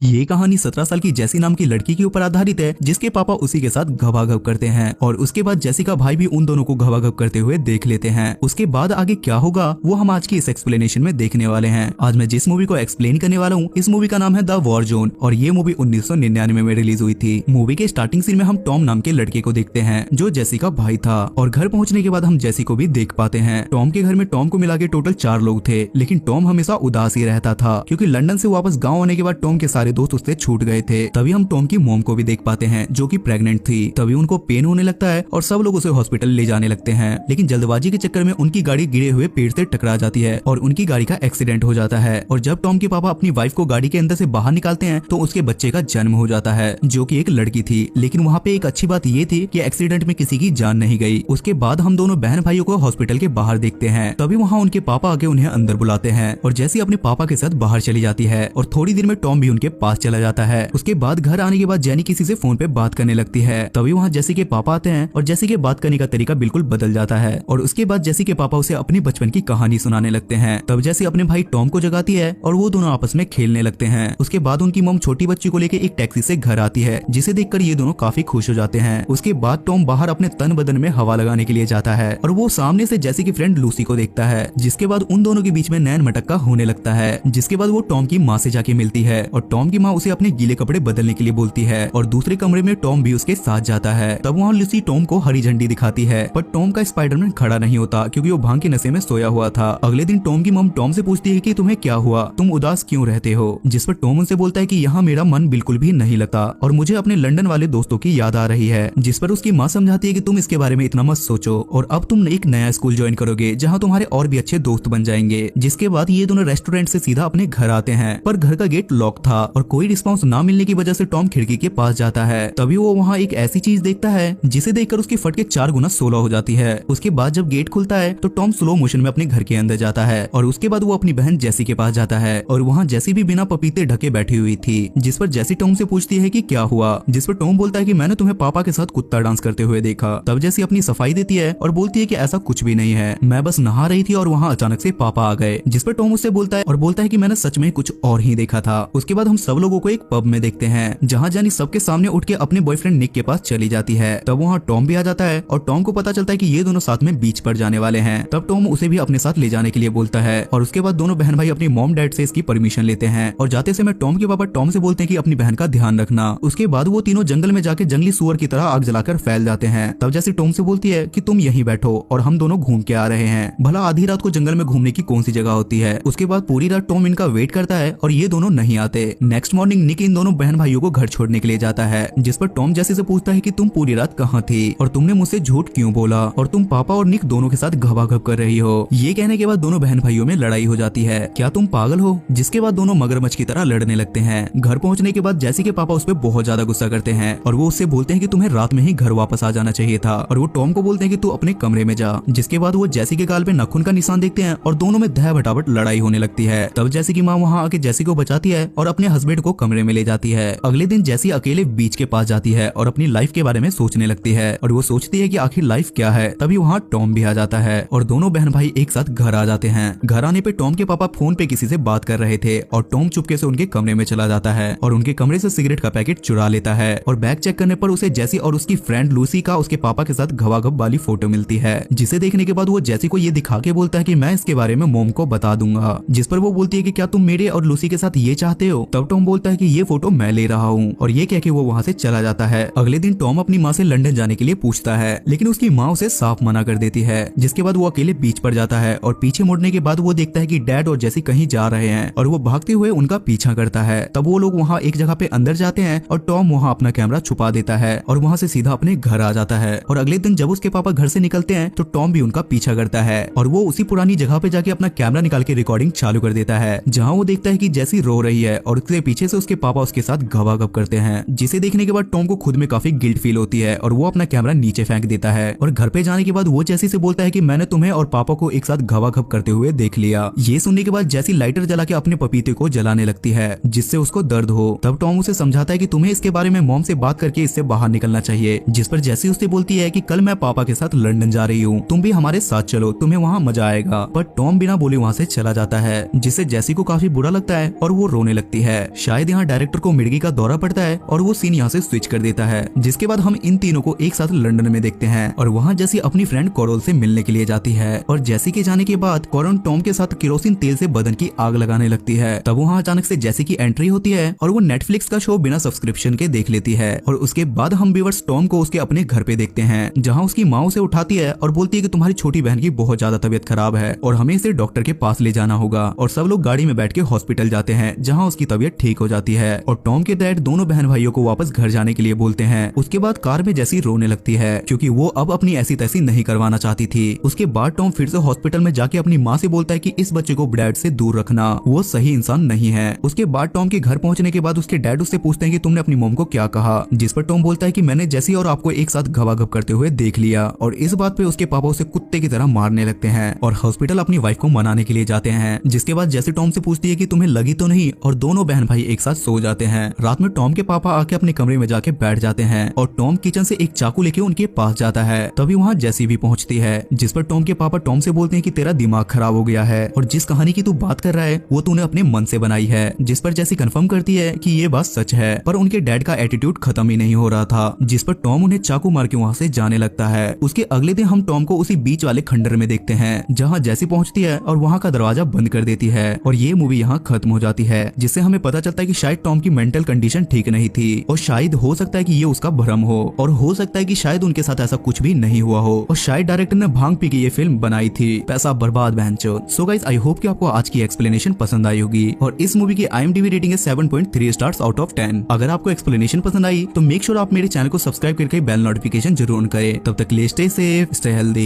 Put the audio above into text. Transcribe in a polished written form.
ये कहानी 17 साल की जेसी नाम की लड़की के ऊपर आधारित है, जिसके पापा उसी के साथ घबाघब करते हैं और उसके बाद जेसी का भाई भी उन दोनों को घबाघब करते हुए देख लेते हैं। उसके बाद आगे क्या होगा वो हम आज की इस एक्सप्लेनेशन में देखने वाले हैं। आज मैं जिस मूवी को एक्सप्लेन करने वाला हूँ, इस मूवी का नाम है द वॉर जोन और ये मूवी 1999 में रिलीज हुई थी। मूवी के स्टार्टिंग सीन में हम टॉम नाम के लड़के को देखते हैं जो जेसी का भाई था और घर पहुंचने के बाद हम जेसी को भी देख पाते हैं। टॉम के घर में टॉम को मिला के टोटल 4 लोग थे, लेकिन टॉम हमेशा उदास ही रहता था क्योंकि लंदन से वापस गाँव आने के बाद टॉम के सारे दोस्त उससे छूट गए थे। तभी हम टॉम की मॉम को भी देख पाते हैं जो कि प्रेग्नेंट थी। तभी उनको पेन होने लगता है और सब लोग उसे हॉस्पिटल ले जाने लगते हैं, लेकिन जल्दबाजी के चक्कर में उनकी गाड़ी गिरे हुए पेड़ से टकरा जाती है और उनकी गाड़ी का एक्सीडेंट हो जाता है। और जब टॉम के पापा अपनी वाइफ को गाड़ी के अंदर से बाहर निकालते हैं तो उसके बच्चे का जन्म हो जाता है जो कि एक लड़की थी। लेकिन वहाँ पे एक अच्छी बात ये थी कि एक्सीडेंट में किसी की जान नहीं गई। उसके बाद हम दोनों बहन भाइयों को हॉस्पिटल के बाहर देखते हैं। तभी वहाँ उनके पापा आके उन्हें अंदर बुलाते हैं और जैसे अपने पापा के साथ बाहर चली जाती है और थोड़ी देर में टॉम भी उनके पास चला जाता है। उसके बाद घर आने के बाद जेनी किसी से फोन पे बात करने लगती है। तभी वहाँ जेसी के पापा आते हैं और जेसी के बात करने का तरीका बिल्कुल बदल जाता है और उसके बाद जेसी के पापा उसे अपने बचपन की कहानी सुनाने लगते हैं। तब जेसी अपने भाई टॉम को जगाती है और वो दोनों आपस में खेलने लगते हैं। उसके बाद उनकी मॉम छोटी बच्ची को लेकर एक टैक्सी से घर आती है, जिसे देखकर ये दोनों काफी खुश हो जाते हैं। उसके बाद टॉम बाहर अपने तन बदन में हवा लगाने के लिए जाता है और वो सामने से जेसी की फ्रेंड लूसी को देखता है, जिसके बाद उन दोनों के बीच में नैन मटक्का होने लगता है। जिसके बाद वो टॉम की माँ से जाके मिलती है और टॉम की माँ उसे अपने गीले कपड़े बदलने के लिए बोलती है और दूसरे कमरे में टॉम भी उसके साथ जाता है। तब वहाँ लूसी टॉम को हरी झंडी दिखाती है, पर टॉम का स्पाइडरमैन खड़ा नहीं होता क्योंकि वो भांग के नशे में सोया हुआ था। अगले दिन टॉम की मॉम टॉम से पूछती है कि तुम्हें क्या हुआ, तुम उदास क्यों रहते हो। जिस पर टॉम उनसे बोलता है कि यहाँ मेरा मन बिल्कुल भी नहीं लगता और मुझे अपने लंदन वाले दोस्तों की याद आ रही है। जिस पर उसकी माँ समझाती है कि तुम इसके बारे में इतना मत सोचो और अब तुम एक नया स्कूल ज्वाइन करोगे जहाँ तुम्हारे और भी अच्छे दोस्त बन जाएंगे। जिसके बाद ये दोनों रेस्टोरेंट से सीधा अपने घर आते हैं, पर घर का गेट लॉक था और कोई रिस्पॉन्स ना मिलने की वजह से टॉम खिड़की के पास जाता है। तभी वो वहाँ एक ऐसी चीज देखता है जिसे देखकर उसकी फट के 4 गुना 16 हो जाती है। उसके बाद जब गेट खुलता है तो टॉम स्लो मोशन में अपने घर के अंदर जाता है और उसके बाद वो अपनी बहन जेसी के पास जाता है और वहाँ जेसी भी बिना पपीते ढके बैठी हुई थी। जिस पर जेसी टॉम से पूछती है कि क्या हुआ। जिस पर टॉम बोलता है कि मैंने तुम्हें पापा के साथ कुत्ता डांस करते हुए देखा। तब जेसी अपनी सफाई देती है और बोलती है कि ऐसा कुछ भी नहीं है, मैं बस नहा रही थी और वहाँ अचानक से पापा आ गए। जिस पर टॉम उससे बोलता है कि मैंने सच में कुछ और ही देखा था। उसके बाद हम सब लोगों को एक पब में देखते हैं जहाँ जेनी सबके सामने उठ के अपने बॉयफ्रेंड निक के पास चली जाती है। तब वहाँ टॉम भी आ जाता है और टॉम को पता चलता है कि ये दोनों साथ में बीच पर जाने वाले हैं। तब टॉम उसे भी अपने साथ ले जाने के लिए बोलता है और उसके बाद दोनों बहन भाई अपनी मॉम डैड से इसकी परमिशन लेते हैं और जाते समय टॉम के पापा टॉम से बोलते हैं कि अपनी बहन का ध्यान रखना। उसके बाद वो तीनों जंगल में जाके जंगली सुअर की तरह आग जलाकर फैल जाते हैं। तब जैसे टॉम से बोलती है कि तुम यहीं बैठो और हम दोनों घूम के आ रहे हैं, भला आधी रात को जंगल में घूमने की कौन सी जगह होती है। उसके बाद पूरी रात टॉम इनका वेट करता है और ये दोनों नहीं आते। नेक्स्ट मॉर्निंग निक इन दोनों बहन भाइयों को घर छोड़ने के लिए जाता है, जिस पर टॉम जैसे से पूछता है कि तुम पूरी रात कहाँ थी और तुमने मुझसे झूठ क्यों बोला और तुम पापा और निक दोनों के साथ घबाघब कर रही हो। ये कहने के बाद दोनों बहन भाइयों में लड़ाई हो जाती है, क्या तुम पागल हो। जिसके बाद दोनों मगरमच्छ की तरह लड़ने लगते हैं। घर पहुंचने के बाद जैसी के पापा उस पर बहुत ज्यादा गुस्सा करते हैं और वो उससे बोलते हैं कि तुम्हें रात में ही घर वापस आ जाना चाहिए था और वो टॉम को बोलते हैं कि तू अपने कमरे में जा। जिसके बाद वो जैसी के गाल पे नाखून का निशान देखते हैं और दोनों में दह भटावट लड़ाई होने लगती है। तब जैसी की माँ वहाँ आके जैसी को बचाती है और अपने हस्बैंड को कमरे में ले जाती है। अगले दिन जैसी अकेले बीच के पास जाती है और अपनी लाइफ के बारे में सोचने लगती है और वो सोचती है कि आखिर लाइफ क्या है। तभी वहाँ टॉम भी आ जाता है और दोनों बहन भाई एक साथ घर आ जाते हैं। घर आने पे टॉम के पापा फोन पे किसी से बात कर रहे थे और टॉम चुपके से उनके कमरे में चला जाता है और उनके कमरे से सिगरेट का पैकेट चुरा लेता है और बैग चेक करने पर उसे जैसी और उसकी फ्रेंड लूसी का उसके पापा के साथ घबाघब वाली फोटो मिलती है, जिसे देखने के बाद वो जैसी को ये दिखा के बोलता है कि मैं इसके बारे में मॉम को बता दूंगा। जिस पर वो बोलती है कि क्या तुम मेरे और लूसी के साथ ये चाहते हो। तब टॉम बोलता है कि ये फोटो मैं ले रहा हूँ और ये कह के वो वहाँ से चला जाता है। अगले दिन टॉम अपनी माँ से लंदन जाने के लिए पूछता है, लेकिन उसकी माँ उसे साफ मना कर देती है। जिसके बाद वो अकेले बीच पर जाता है और पीछे मुड़ने के बाद वो देखता है कि डैड और जैसी कहीं जा रहे हैं और वो भागते हुए उनका पीछा करता है। तब वो लोग वहाँ एक जगह पे अंदर जाते हैं और टॉम वहाँ अपना कैमरा छुपा देता है और वहाँ से सीधा अपने घर आ जाता है। और अगले दिन जब उसके पापा घर से निकलते हैं तो टॉम भी उनका पीछा करता है और वो उसी पुरानी जगह पे जाके अपना कैमरा निकाल के रिकॉर्डिंग चालू कर देता है, जहाँ वो देखता है कि जैसी रो रही है और उसके पीछे से उसके पापा उसके साथ घबाघब करते हैं। जिसे देखने के बाद टॉम को खुद में काफी गिल्ट फील होती है और वो अपना कैमरा नीचे फेंक देता है और घर पे जाने के बाद वो जैसी से बोलता है कि मैंने तुम्हें और पापा को एक साथ घबाघब करते हुए देख लिया। ये सुनने के बाद जैसी लाइटर जला के अपने पपीते को जलाने लगती है जिससे उसको दर्द हो। तब टॉम उसे समझाता है कि तुम्हें इसके बारे में मॉम से बात करके इससे बाहर निकलना चाहिए। जिस पर जैसी उससे बोलती है कि कल मैं पापा के साथ लंदन जा रही हूँ, तुम भी हमारे साथ चलो, तुम्हें वहाँ मजा आएगा। पर टॉम बिना बोले वहाँ से चला जाता है, जिससे जैसी को काफी बुरा लगता है और वो रोने लगती है। शायद यहाँ डायरेक्टर को मिर्गी का दौरा पड़ता है और वो सीन यहाँ से स्विच कर देता है, जिसके बाद हम इन तीनों को एक साथ लंदन में देखते हैं और वहाँ जैसी अपनी फ्रेंड कोरल से मिलने के लिए जाती है। और जैसी के जाने के बाद कोरल टॉम के साथ केरोसिन तेल से बदन की आग लगाने लगती है। तब वहाँ अचानक से जैसी की एंट्री होती है और वो नेटफ्लिक्स का शो बिना सब्सक्रिप्शन के देख लेती है। और उसके बाद हम व्यूअर्स टॉम को उसके अपने घर पे देखते हैं, जहाँ उसकी माँ उसे उठाती है और बोलती है कि तुम्हारी छोटी बहन की बहुत ज्यादा तबीयत खराब है और हमें इसे डॉक्टर के पास ले जाना होगा। और सब लोग गाड़ी में बैठ के हॉस्पिटल जाते हैं, जहाँ उसकी तबीयत ठीक हो जाती है। और टॉम के डैड दोनों बहन भाइयों को वापस घर जाने के लिए बोलते हैं। उसके बाद कार में जैसी रोने लगती है क्योंकि वो अब अपनी ऐसी तैसी नहीं करवाना चाहती थी। उसके बाद टॉम फिर से हॉस्पिटल में जाके अपनी माँ से बोलता है कि इस बच्चे को डैड से दूर रखना, वो सही इंसान नहीं है। उसके बाद टॉम के घर पहुंचने के बाद उसके डैड उससे पूछते हैं कि तुमने अपनी मॉम को क्या कहा, जिस पर टॉम बोलता है कि मैंने जैसी और आपको एक साथ घबाघब करते हुए देख लिया। और इस बात पे उसके पापा उसे कुत्ते की तरह मारने लगते हैं और हॉस्पिटल अपनी वाइफ को मनाने के लिए जाते हैं। जिसके बाद जैसी टॉम से पूछती है कि तुम्हें लगी तो नहीं, और दोनों बहन भाई एक साथ सो जाते हैं। रात में टॉम के पापा आके अपने कमरे में जाके बैठ जाते हैं और टॉम किचन से एक चाकू लेके उनके पास जाता है। तभी वहाँ जैसी भी पहुंचती है, जिस पर टॉम के पापा टॉम से बोलते हैं कि तेरा दिमाग खराब हो गया है और जिस कहानी की तू बात कर रहा है वो तूने अपने मन से बनाई है। जिस पर जैसी कंफर्म करती है कि ये बात सच है, पर उनके डैड का एटीट्यूड खत्म ही नहीं हो रहा था। जिस पर टॉम उन्हें चाकू मार के वहाँ से जाने लगता है। उसके अगले दिन हम टॉम को उसी बीच वाले खंडर में देखते हैं, जहाँ जैसी पहुंचती है और वहाँ का दरवाजा बंद कर देती है और ये मूवी यहाँ खत्म हो जाती है। जिससे हमें पता चलता है कि शायद टॉम की मेंटल कंडीशन ठीक नहीं थी और शायद हो सकता है कि ये उसका भ्रम हो और हो सकता है कि शायद उनके साथ ऐसा कुछ भी नहीं हुआ हो और शायद डायरेक्टर ने भांग पी के ये फिल्म बनाई थी। पैसा बर्बाद बहनचोद। सो गाइस, आई होप कि आपको आज की एक्सप्लेनेशन पसंद आई होगी और इस मूवी की IMDb रेटिंग है 7.3 स्टार्स आउट ऑफ 10। अगर आपको एक्सप्लेनेशन पसंद आई तो मेक श्योर आप मेरे चैनल को सब्सक्राइब करके बेल नोटिफिकेशन जरूर करें। तब तक स्टे सेफ, स्टे हेल्दी।